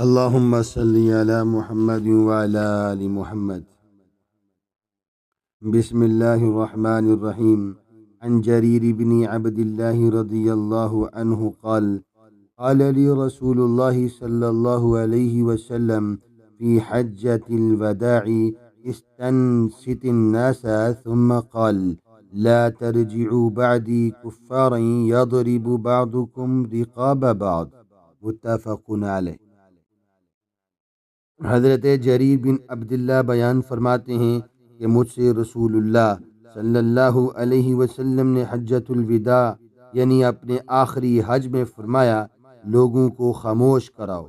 اللهم صل على محمد وعلى آل محمد. بسم الله الرحمن الرحيم. عن جرير بن عبد الله رضي الله عنه قال قال لي رسول الله صلى الله عليه وسلم في حجة الوداع استنصت الناس ثم قال لا ترجعوا بعدي كفارا يضرب بعضكم رقاب بعض. متفق علیہ. حضرت جریر بن عبداللہ بیان فرماتے ہیں کہ مجھ سے رسول اللہ صلی اللہ علیہ وسلم نے حجۃ الوداع یعنی اپنے آخری حج میں فرمایا لوگوں کو خاموش کراؤ.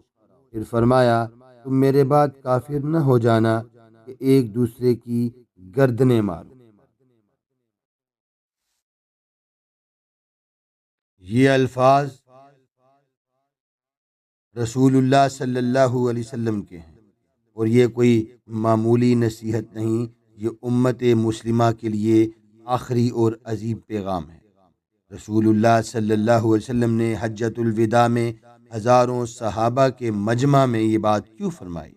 پھر فرمایا تم میرے بعد کافر نہ ہو جانا کہ ایک دوسرے کی گردنیں مارو. یہ الفاظ رسول اللہ صلی اللہ علیہ وسلم کے ہیں اور یہ کوئی معمولی نصیحت نہیں، یہ امت مسلمہ کے لیے آخری اور عظیم پیغام ہے. رسول اللہ صلی اللہ علیہ وسلم نے حجۃ الوداع میں ہزاروں صحابہ کے مجمع میں یہ بات کیوں فرمائی؟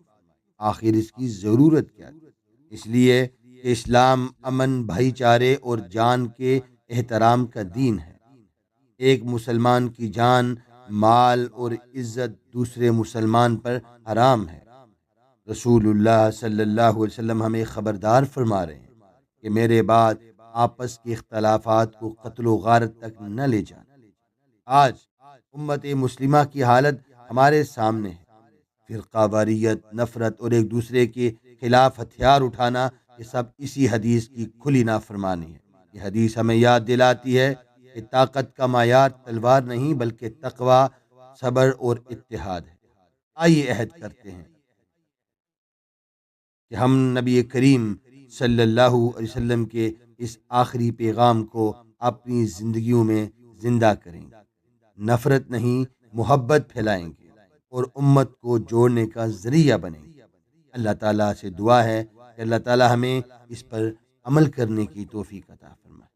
آخر اس کی ضرورت کیا تھی؟ اس لیے کہ اسلام امن، بھائی چارے اور جان کے احترام کا دین ہے. ایک مسلمان کی جان، مال اور عزت دوسرے مسلمان پر حرام ہے. رسول اللہ صلی اللہ علیہ وسلم ہمیں خبردار فرما رہے ہیں کہ میرے بعد آپس کے اختلافات کو قتل و غارت تک نہ لے جانا. آج امت مسلمہ کی حالت ہمارے سامنے ہے. فرقہ واریت، نفرت اور ایک دوسرے کے خلاف ہتھیار اٹھانا، یہ سب اسی حدیث کی کھلی نافرمانی ہے. یہ حدیث ہمیں یاد دلاتی ہے کہ طاقت کا معیار تلوار نہیں بلکہ تقوی، صبر اور اتحاد ہے. آئیے عہد کرتے ہیں کہ ہم نبی کریم صلی اللہ علیہ وسلم کے اس آخری پیغام کو اپنی زندگیوں میں زندہ کریں گے. نفرت نہیں، محبت پھیلائیں گے اور امت کو جوڑنے کا ذریعہ بنیں گے. اللہ تعالیٰ سے دعا ہے کہ اللہ تعالیٰ ہمیں اس پر عمل کرنے کی توفیق عطا فرمائے.